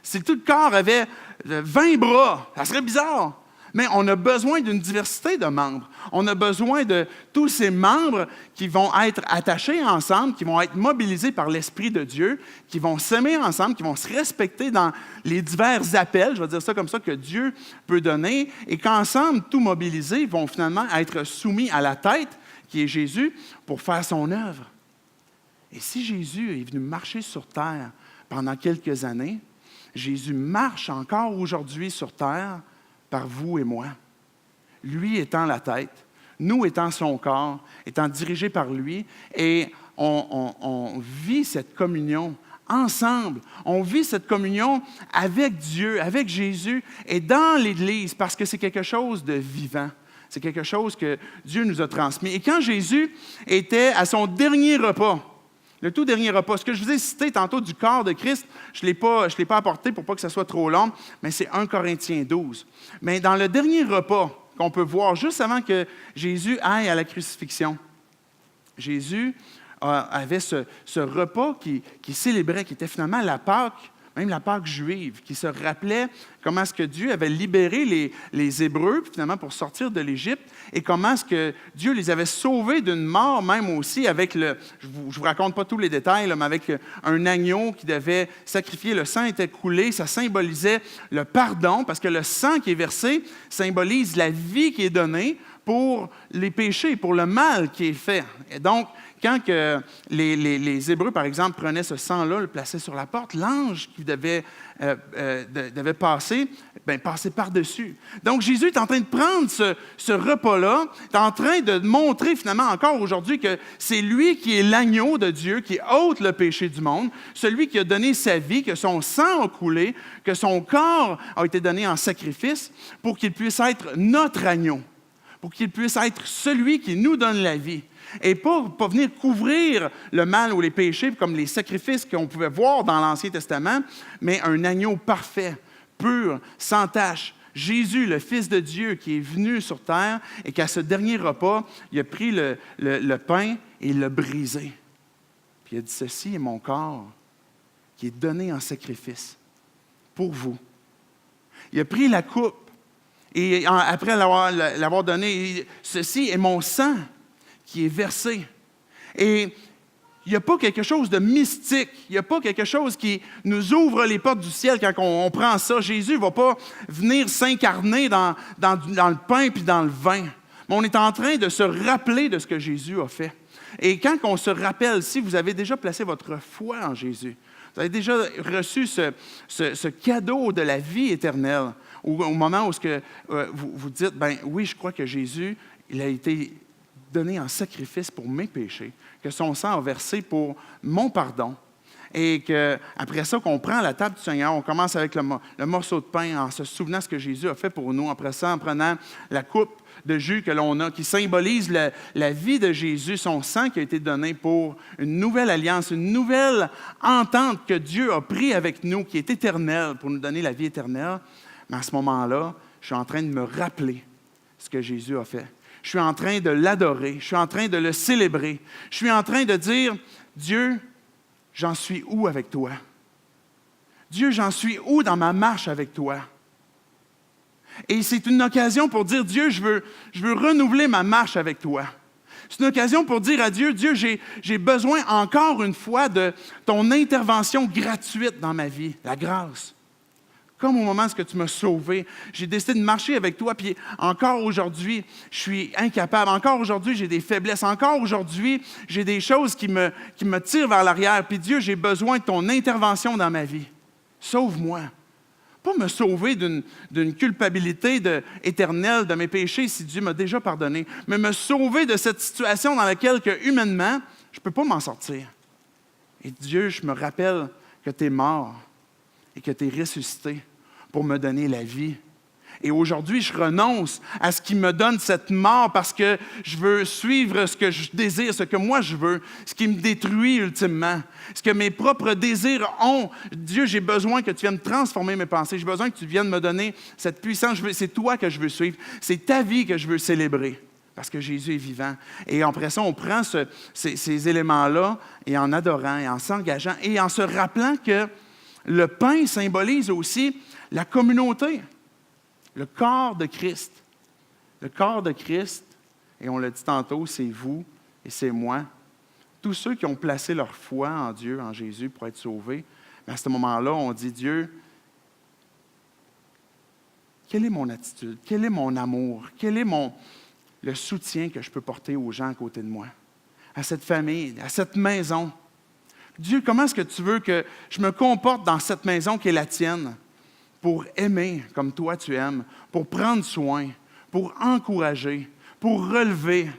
Si tout le corps avait 20 bras, ça serait bizarre. Mais on a besoin d'une diversité de membres. On a besoin de tous ces membres qui vont être attachés ensemble, qui vont être mobilisés par l'Esprit de Dieu, qui vont s'aimer ensemble, qui vont se respecter dans les divers appels, je vais dire ça comme ça, que Dieu peut donner, et qu'ensemble, tout mobilisés, vont finalement être soumis à la tête, qui est Jésus, pour faire son œuvre. Et si Jésus est venu marcher sur terre pendant quelques années, Jésus marche encore aujourd'hui sur terre par vous et moi. Lui étant la tête, nous étant son corps, étant dirigés par lui, et on vit cette communion ensemble. On vit cette communion avec Dieu, avec Jésus et dans l'Église parce que c'est quelque chose de vivant. C'est quelque chose que Dieu nous a transmis. Et quand Jésus était à son dernier repas, le tout dernier repas, ce que je vous ai cité tantôt du corps de Christ, je ne l'ai pas apporté pour pas que ça soit trop long, mais c'est 1 Corinthiens 12. Mais dans le dernier repas qu'on peut voir juste avant que Jésus aille à la crucifixion, Jésus avait ce repas qui célébrait, qui était finalement la Pâque, même la Pâque juive, qui se rappelait comment est-ce que Dieu avait libéré les Hébreux finalement pour sortir de l'Égypte et comment est-ce que Dieu les avait sauvés d'une mort même aussi avec je vous raconte pas tous les détails, là, mais avec un agneau qui devait sacrifier, le sang était coulé, ça symbolisait le pardon parce que le sang qui est versé symbolise la vie qui est donnée pour les péchés, pour le mal qui est fait. Et donc, quand que les Hébreux, par exemple, prenaient ce sang-là, le plaçaient sur la porte, l'ange qui devait passer, passait par-dessus. Donc, Jésus est en train de prendre ce repas-là, est en train de montrer finalement encore aujourd'hui que c'est lui qui est l'agneau de Dieu, qui ôte le péché du monde, celui qui a donné sa vie, que son sang a coulé, que son corps a été donné en sacrifice pour qu'il puisse être notre agneau, pour qu'il puisse être celui qui nous donne la vie. Et pas venir couvrir le mal ou les péchés comme les sacrifices qu'on pouvait voir dans l'Ancien Testament, mais un agneau parfait, pur, sans tache. Jésus, le Fils de Dieu, qui est venu sur terre et qu'à ce dernier repas, il a pris le pain et il l'a brisé. Puis il a dit, ceci est mon corps qui est donné en sacrifice pour vous. Il a pris la coupe et après l'avoir donné, ceci est mon sang qui est versé. Et il n'y a pas quelque chose de mystique, il n'y a pas quelque chose qui nous ouvre les portes du ciel quand on prend ça. Jésus ne va pas venir s'incarner dans le pain puis dans le vin. Mais on est en train de se rappeler de ce que Jésus a fait. Et quand on se rappelle, si vous avez déjà placé votre foi en Jésus, vous avez déjà reçu ce cadeau de la vie éternelle, au moment où vous dites, oui, je crois que Jésus, il a été donné en sacrifice pour mes péchés, que son sang a versé pour mon pardon, et qu'après ça, qu'on prend la table du Seigneur, on commence avec le morceau de pain en se souvenant de ce que Jésus a fait pour nous, après ça, en prenant la coupe de jus que l'on a, qui symbolise la vie de Jésus, son sang qui a été donné pour une nouvelle alliance, une nouvelle entente que Dieu a pris avec nous, qui est éternelle, pour nous donner la vie éternelle. Mais à ce moment-là, je suis en train de me rappeler ce que Jésus a fait. Je suis en train de l'adorer, je suis en train de le célébrer. Je suis en train de dire, Dieu, j'en suis où avec toi? Dieu, j'en suis où dans ma marche avec toi? Et c'est une occasion pour dire, Dieu, je veux renouveler ma marche avec toi. C'est une occasion pour dire à Dieu, Dieu, j'ai besoin encore une fois de ton intervention gratuite dans ma vie, la grâce. Comme au moment où tu m'as sauvé, j'ai décidé de marcher avec toi, puis encore aujourd'hui, je suis incapable. Encore aujourd'hui, j'ai des faiblesses. Encore aujourd'hui, j'ai des choses qui me tirent vers l'arrière. Puis Dieu, j'ai besoin de ton intervention dans ma vie. Sauve-moi. Pas me sauver d'une culpabilité éternelle de mes péchés si Dieu m'a déjà pardonné, mais me sauver de cette situation dans laquelle, humainement, je ne peux pas m'en sortir. Et Dieu, je me rappelle que tu es mort et que tu es ressuscité pour me donner la vie. Et aujourd'hui, je renonce à ce qui me donne cette mort parce que je veux suivre ce que je désire, ce que moi je veux, ce qui me détruit ultimement, ce que mes propres désirs ont. Dieu, j'ai besoin que tu viennes transformer mes pensées. J'ai besoin que tu viennes me donner cette puissance. C'est toi que je veux suivre. C'est ta vie que je veux célébrer parce que Jésus est vivant. Et après ça, on prend ces éléments-là et en adorant et en s'engageant et en se rappelant que le pain symbolise aussi la communauté, le corps de Christ. Le corps de Christ, et on l'a dit tantôt, c'est vous et c'est moi. Tous ceux qui ont placé leur foi en Dieu, en Jésus, pour être sauvés, à ce moment-là, on dit, Dieu, quelle est mon attitude? Quel est mon amour? Quel est le soutien que je peux porter aux gens à côté de moi, à cette famille, à cette maison. Dieu, comment est-ce que tu veux que je me comporte dans cette maison qui est la tienne pour aimer comme toi tu aimes, pour prendre soin, pour encourager, pour relever,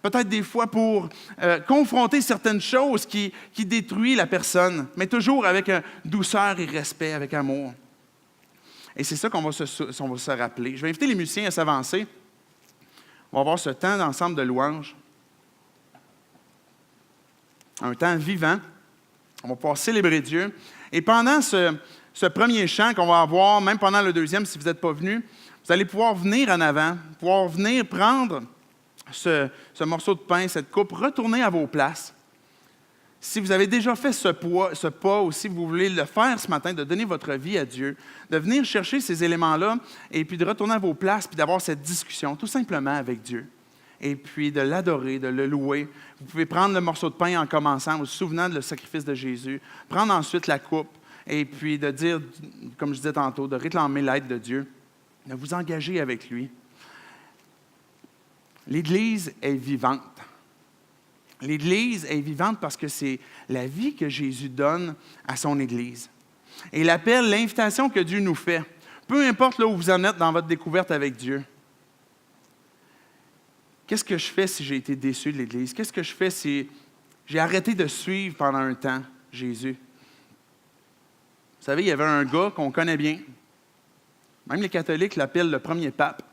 peut-être des fois pour confronter certaines choses qui détruisent la personne, mais toujours avec douceur et respect, avec amour. Et c'est ça qu'on va se rappeler. Je vais inviter les musiciens à s'avancer. On va avoir ce temps d'ensemble de louange. Un temps vivant. On va pouvoir célébrer Dieu. Et pendant ce premier chant qu'on va avoir, même pendant le deuxième, si vous n'êtes pas venus, vous allez pouvoir venir en avant, pouvoir venir prendre ce morceau de pain, cette coupe, retourner à vos places. Si vous avez déjà fait ce pas, ou si vous voulez le faire ce matin, de donner votre vie à Dieu, de venir chercher ces éléments-là, et puis de retourner à vos places, puis d'avoir cette discussion, tout simplement avec Dieu. Et puis de l'adorer, de le louer. Vous pouvez prendre le morceau de pain en commençant, vous vous souvenant du sacrifice de Jésus, prendre ensuite la coupe, et puis de dire, comme je disais tantôt, de réclamer l'aide de Dieu, de vous engager avec lui. L'Église est vivante. L'Église est vivante parce que c'est la vie que Jésus donne à son Église. Et l'appel, l'invitation que Dieu nous fait, peu importe là où vous en êtes dans votre découverte avec Dieu. Qu'est-ce que je fais si j'ai été déçu de l'Église? Qu'est-ce que je fais si j'ai arrêté de suivre pendant un temps Jésus? Vous savez, il y avait un gars qu'on connaît bien. Même les catholiques l'appellent le premier pape.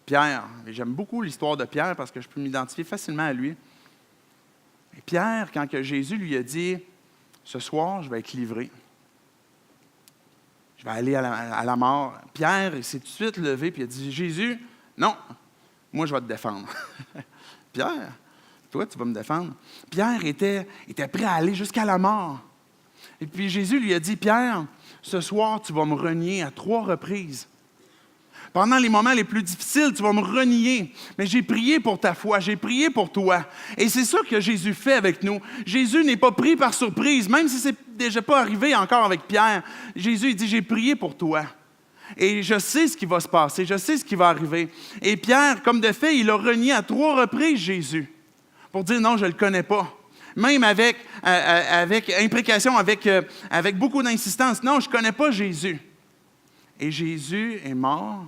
Pierre. Et j'aime beaucoup l'histoire de Pierre parce que je peux m'identifier facilement à lui. Et Pierre, quand que Jésus lui a dit « Ce soir, je vais être livré. Je vais aller à la mort. » Pierre s'est tout de suite levé et il a dit « Jésus, non, moi je vais te défendre. » Pierre, toi tu vas me défendre. Pierre était prêt à aller jusqu'à la mort. Et puis Jésus lui a dit « Pierre, ce soir tu vas me renier à 3 reprises. Pendant les moments les plus difficiles, tu vas me renier. Mais j'ai prié pour ta foi, j'ai prié pour toi. » Et c'est ça que Jésus fait avec nous. Jésus n'est pas pris par surprise, même si ce n'est déjà pas arrivé encore avec Pierre. Jésus il dit « J'ai prié pour toi. Et je sais ce qui va se passer, je sais ce qui va arriver. » Et Pierre, comme de fait, il a renié à 3 reprises Jésus pour dire « Non, je ne le connais pas. » Même avec imprécation, avec beaucoup d'insistance. « Non, je ne connais pas Jésus. » Et Jésus est mort,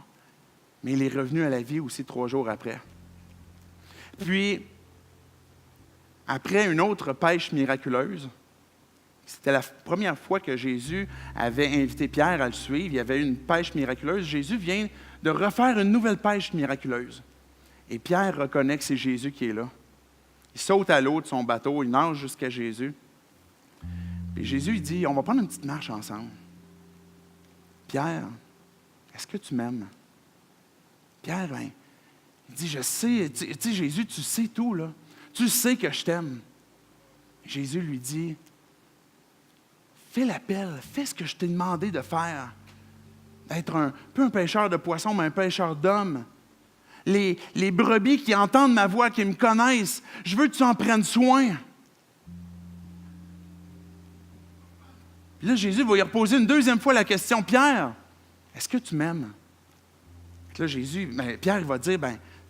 mais il est revenu à la vie aussi 3 jours après. Puis, après une autre pêche miraculeuse, c'était la première fois que Jésus avait invité Pierre à le suivre. Il y avait une pêche miraculeuse. Jésus vient de refaire une nouvelle pêche miraculeuse. Et Pierre reconnaît que c'est Jésus qui est là. Il saute à l'eau de son bateau, il nage jusqu'à Jésus. Et Jésus il dit, on va prendre une petite marche ensemble. Pierre, est-ce que tu m'aimes? Pierre, il dit, je sais, tu sais, Jésus, tu sais tout, là. Tu sais que je t'aime. Jésus lui dit, fais l'appel, fais ce que je t'ai demandé de faire. D'être un peu un pêcheur de poissons, mais un pêcheur d'hommes. Les brebis qui entendent ma voix, qui me connaissent, je veux que tu en prennes soin. Puis là, Jésus va lui reposer une 2e fois la question, Pierre, est-ce que tu m'aimes? Puis là, Pierre il va dire, tu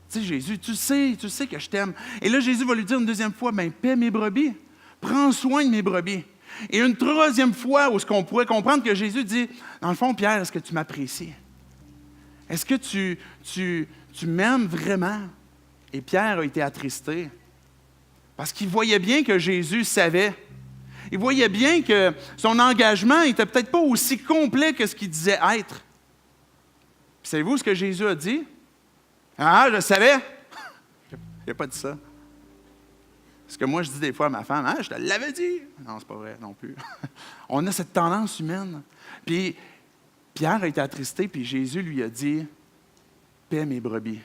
sais, Jésus, tu sais que je t'aime. Et là, Jésus va lui dire une 2e fois, paie mes brebis, prends soin de mes brebis. Et une 3e fois, où ce qu'on pourrait comprendre que Jésus dit, dans le fond, Pierre, est-ce que tu m'apprécies? Est-ce que tu m'aimes vraiment? Et Pierre a été attristé parce qu'il voyait bien que Jésus savait. Il voyait bien que son engagement n'était peut-être pas aussi complet que ce qu'il disait être. Puis savez-vous ce que Jésus a dit? Ah, je savais! Il n'a pas dit ça. Ce que moi, je dis des fois à ma femme, je te l'avais dit! Non, c'est pas vrai non plus. On a cette tendance humaine. Puis Pierre a été attristé, puis Jésus lui a dit, paie mes brebis.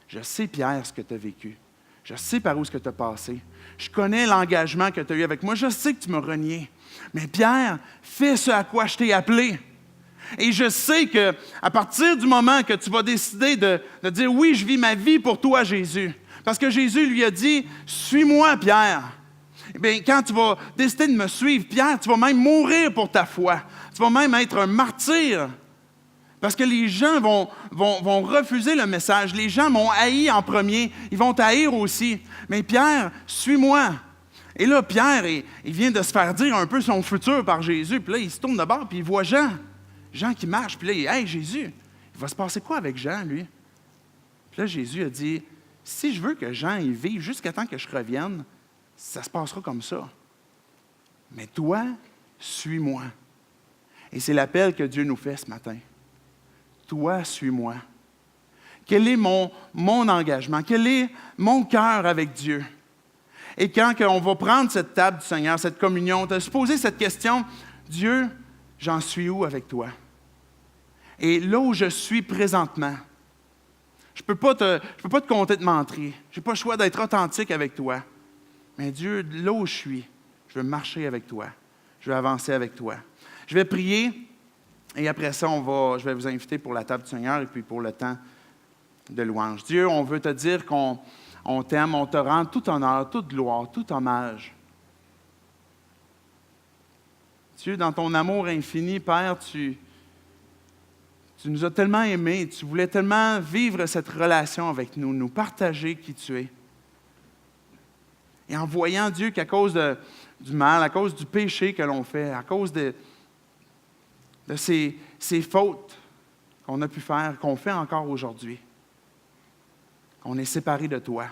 Je sais, Pierre, ce que tu as vécu. Je sais par où ce que tu as passé. Je connais l'engagement que tu as eu avec moi. Je sais que tu m'as renié. Mais Pierre, fais ce à quoi je t'ai appelé. Et je sais qu'à partir du moment que tu vas décider de dire « Oui, je vis ma vie pour toi, Jésus », parce que Jésus lui a dit « Suis-moi, Pierre ». Eh bien, quand tu vas décider de me suivre, Pierre, tu vas même mourir pour ta foi. Tu vas même être un martyr. Parce que les gens vont refuser le message. Les gens m'ont haï en premier. Ils vont t'haïr aussi. Mais Pierre, suis-moi. Et là, Pierre, il vient de se faire dire un peu son futur par Jésus. Puis là, il se tourne de bord, puis il voit Jean. Jean qui marche. Puis là, il dit, « Hey, Jésus, il va se passer quoi avec Jean, lui? » Puis là, Jésus a dit, « Si je veux que Jean il vive jusqu'à temps que je revienne, ça se passera comme ça. Mais toi, suis-moi. » Et c'est l'appel que Dieu nous fait ce matin. Toi, suis-moi. Quel est mon engagement? Quel est mon cœur avec Dieu? Et quand on va prendre cette table du Seigneur, cette communion, de se poser cette question, Dieu, j'en suis où avec toi? Et là où je suis présentement, je ne peux pas te compter de mentir. Je n'ai pas le choix d'être authentique avec toi. Mais Dieu, là où je suis, je veux marcher avec toi. Je veux avancer avec toi. Je vais prier. Et après ça, je vais vous inviter pour la table du Seigneur et puis pour le temps de louange. Dieu, on veut te dire qu'on t'aime, on te rend tout honneur, toute gloire, tout hommage. Dieu, dans ton amour infini, Père, tu nous as tellement aimés, tu voulais tellement vivre cette relation avec nous, nous partager qui tu es. Et en voyant, Dieu, qu'à cause du mal, à cause du péché que l'on fait, à cause de ces fautes qu'on a pu faire, qu'on fait encore aujourd'hui, qu'on est séparés de toi.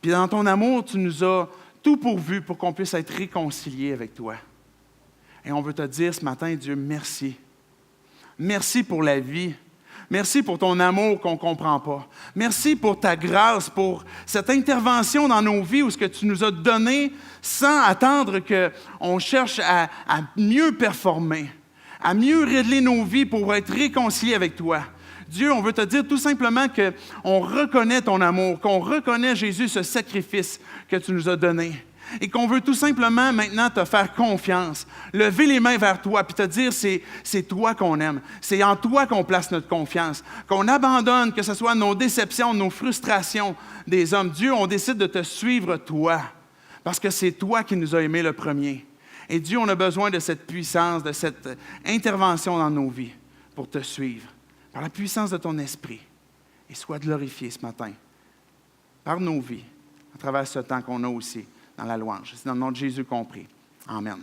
Puis dans ton amour, tu nous as tout pourvu pour qu'on puisse être réconciliés avec toi. Et on veut te dire ce matin, Dieu, merci. Merci pour la vie. Merci pour ton amour qu'on ne comprend pas. Merci pour ta grâce, pour cette intervention dans nos vies où ce que tu nous as donné sans attendre qu'on cherche à mieux performer, à mieux régler nos vies pour être réconciliés avec toi. Dieu, on veut te dire tout simplement qu'on reconnaît ton amour, qu'on reconnaît, Jésus, ce sacrifice que tu nous as donné. Et qu'on veut tout simplement maintenant te faire confiance, lever les mains vers toi, puis te dire c'est toi qu'on aime, c'est en toi qu'on place notre confiance, qu'on abandonne, que ce soit nos déceptions, nos frustrations des hommes. Dieu, on décide de te suivre toi, parce que c'est toi qui nous as aimés le premier. Et Dieu, on a besoin de cette puissance, de cette intervention dans nos vies pour te suivre, par la puissance de ton esprit. Et sois glorifié ce matin, par nos vies, à travers ce temps qu'on a aussi dans la louange. C'est dans le nom de Jésus qu'on prie. Amen.